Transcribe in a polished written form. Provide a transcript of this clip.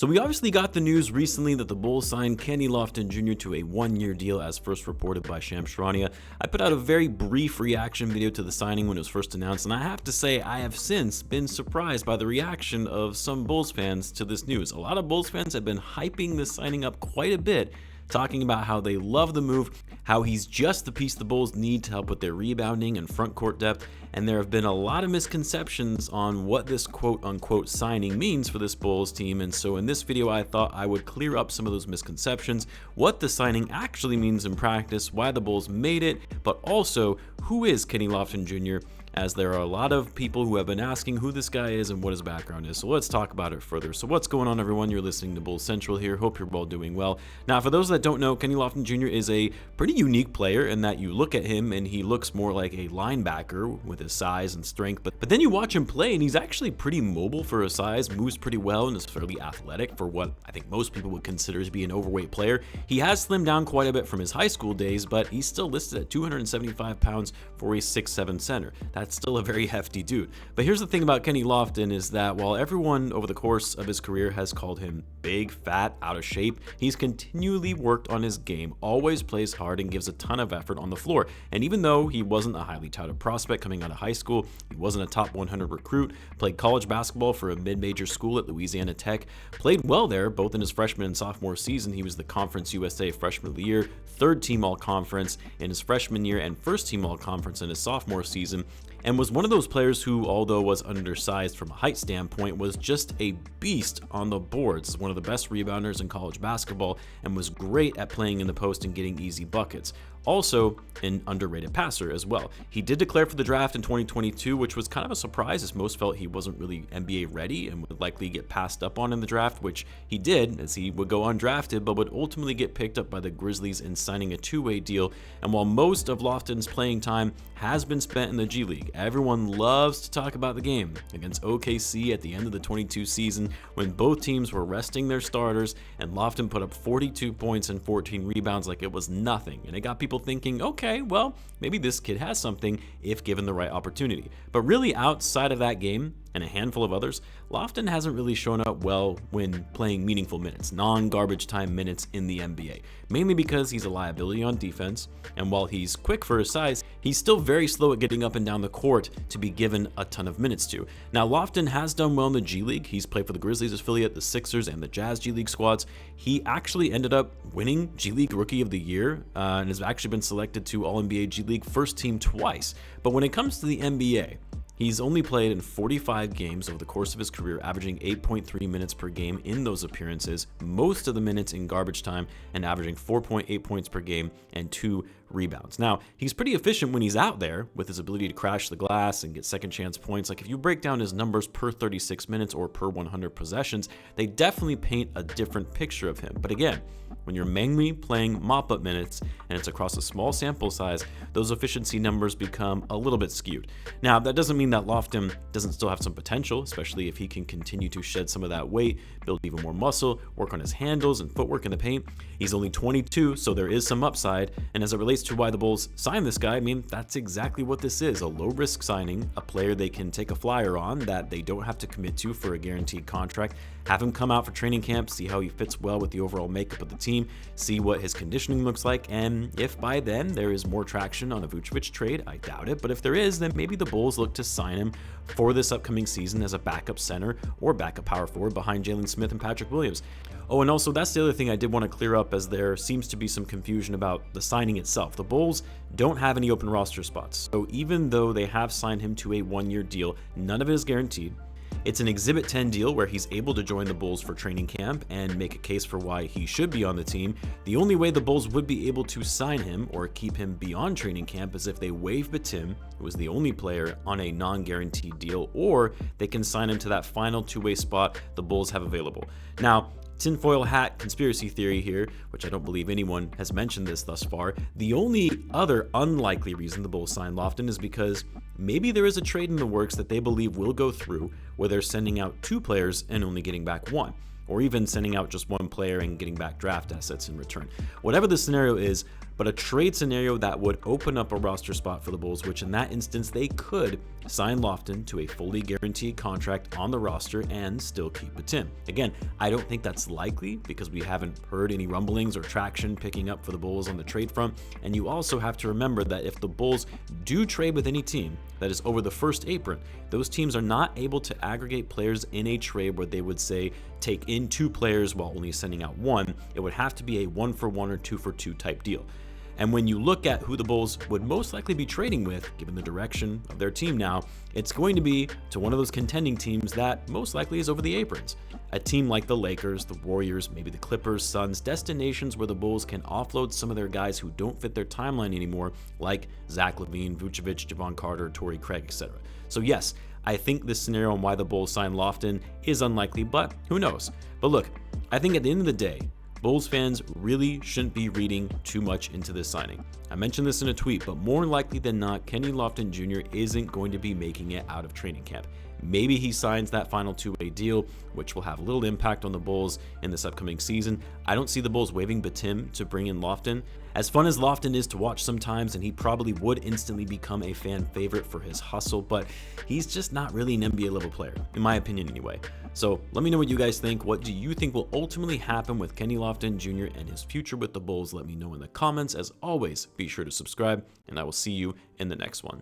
So we obviously got the news recently that the Bulls signed Kenny Lofton Jr. to a one-year deal as first reported by Shams Charania. I put out a very brief reaction video to the signing when it was first announced, and I have to say I have since been surprised by the reaction of some Bulls fans to this news. A lot of Bulls fans have been hyping this signing up quite a bit, talking about how they love the move, how he's just the piece the Bulls need to help with their rebounding and front court depth, and there have been a lot of misconceptions on what this quote-unquote signing means for this Bulls team, and so in this video I thought I would clear up some of those misconceptions, what the signing actually means in practice, why the Bulls made it, but also who is Kenny Lofton Jr., as there are a lot of people who have been asking who this guy is and what his background is. So let's talk about it further. So what's going on, everyone? You're listening to Bulls Central here. Hope you're all doing well. Now, for those that don't know, Kenny Lofton Jr. is a pretty unique player in that you look at him and he looks more like a linebacker with his size and strength. But then you watch him play and he's actually pretty mobile for his size, moves pretty well, and is fairly athletic for what I think most people would consider to be an overweight player. He has slimmed down quite a bit from his high school days, but he's still listed at 275 pounds for a 6'7" center. That's still a very hefty dude. But here's the thing about Kenny Lofton is that while everyone over the course of his career has called him big, fat, out of shape, he's continually worked on his game, always plays hard, and gives a ton of effort on the floor. And even though he wasn't a highly touted prospect coming out of high school, he wasn't a top 100 recruit, played college basketball for a mid-major school at Louisiana Tech, played well there both in his freshman and sophomore season. He was the Conference USA Freshman of the Year, third team All-Conference in his freshman year, and first team All-Conference in his sophomore season, and was one of those players who, although was undersized from a height standpoint, was just a beast on the boards, one of the best rebounders in college basketball, and was great at playing in the post and getting easy buckets. Also, an underrated passer as well. He did declare for the draft in 2022, which was kind of a surprise as most felt he wasn't really NBA ready and would likely get passed up on in the draft, which he did as he would go undrafted, but would ultimately get picked up by the Grizzlies in signing a two-way deal. And while most of Lofton's playing time has been spent in the G League, everyone loves to talk about the game against OKC at the end of the 22 season when both teams were resting their starters and Lofton put up 42 points and 14 rebounds like it was nothing. And it got people thinking, okay, well, maybe this kid has something if given the right opportunity. But really, outside of that game and a handful of others, Lofton hasn't really shown up well when playing meaningful minutes, non-garbage time minutes in the NBA, mainly because he's a liability on defense, and while he's quick for his size, he's still very slow at getting up and down the court to be given a ton of minutes to. Now, Lofton has done well in the G League. He's played for the Grizzlies affiliate, the Sixers, and the Jazz G League squads. He actually ended up winning G League Rookie of the Year and has actually been selected to All-NBA G League first team twice. But when it comes to the NBA, he's only played in 45 games over the course of his career, averaging 8.3 minutes per game in those appearances, most of the minutes in garbage time, and averaging 4.8 points per game and 2 rebounds. Now, he's pretty efficient when he's out there with his ability to crash the glass and get second chance points. Like if you break down his numbers per 36 minutes or per 100 possessions, they definitely paint a different picture of him. But again, when you're mainly playing mop-up minutes and it's across a small sample size, those efficiency numbers become a little bit skewed. Now, that doesn't mean that Lofton doesn't still have some potential, especially if he can continue to shed some of that weight, build even more muscle, work on his handles and footwork in the paint. He's only 22, so there is some upside, and as it relates to why the Bulls signed this guy, I mean, that's exactly what this is, a low-risk signing, a player they can take a flyer on that they don't have to commit to for a guaranteed contract, have him come out for training camp, see how he fits well with the overall makeup of the team, see what his conditioning looks like, and if by then there is more traction on a Vucevic trade, I doubt it, but if there is, then maybe the Bulls look to sign him for this upcoming season as a backup center or backup power forward behind Jalen Smith and Patrick Williams. Oh, and also that's the other thing I did want to clear up, as there seems to be some confusion about the signing itself. The Bulls don't have any open roster spots, so even though they have signed him to a one-year deal, none of it is guaranteed. It's an Exhibit 10 deal where he's able to join the Bulls for training camp and make a case for why he should be on the team. The only way the Bulls would be able to sign him or keep him beyond training camp is if they waive Batum, who was the only player on a non-guaranteed deal, or they can sign him to that final two-way spot the Bulls have available. Now, tinfoil hat conspiracy theory here, which I don't believe anyone has mentioned this thus far. The only other unlikely reason the Bulls signed Lofton is because maybe there is a trade in the works that they believe will go through, where they're sending out 2 players and only getting back 1, or even sending out just 1 player and getting back draft assets in return. Whatever the scenario is, but a trade scenario that would open up a roster spot for the Bulls, which in that instance they could sign Lofton to a fully guaranteed contract on the roster and still keep Batum. Again, I don't think that's likely because we haven't heard any rumblings or traction picking up for the Bulls on the trade front, and you also have to remember that if the Bulls do trade with any team that is over the first apron, those teams are not able to aggregate players in a trade where they would say take in 2 players while only sending out 1. It would have to be a 1-for-1 or 2-for-2 type deal. And when you look at who the Bulls would most likely be trading with, given the direction of their team now, it's going to be to one of those contending teams that most likely is over the aprons. A team like the Lakers, the Warriors, maybe the Clippers, Suns, destinations where the Bulls can offload some of their guys who don't fit their timeline anymore, like Zach Lavine, Vucevic, Javon Carter, Torrey Craig, etc. So yes, I think this scenario on why the Bulls signed Lofton is unlikely, but who knows? But look, I think at the end of the day, Bulls fans really shouldn't be reading too much into this signing. I mentioned this in a tweet, but more likely than not, Kenny Lofton Jr. isn't going to be making it out of training camp. Maybe he signs that final 2-way deal, which will have little impact on the Bulls in this upcoming season. I don't see the Bulls waiving Batum to bring in Lofton. As fun as Lofton is to watch sometimes, and he probably would instantly become a fan favorite for his hustle, but he's just not really an NBA level player, in my opinion anyway. So let me know what you guys think. What do you think will ultimately happen with Kenny Lofton Jr. and his future with the Bulls? Let me know in the comments. As always, be sure to subscribe, and I will see you in the next one.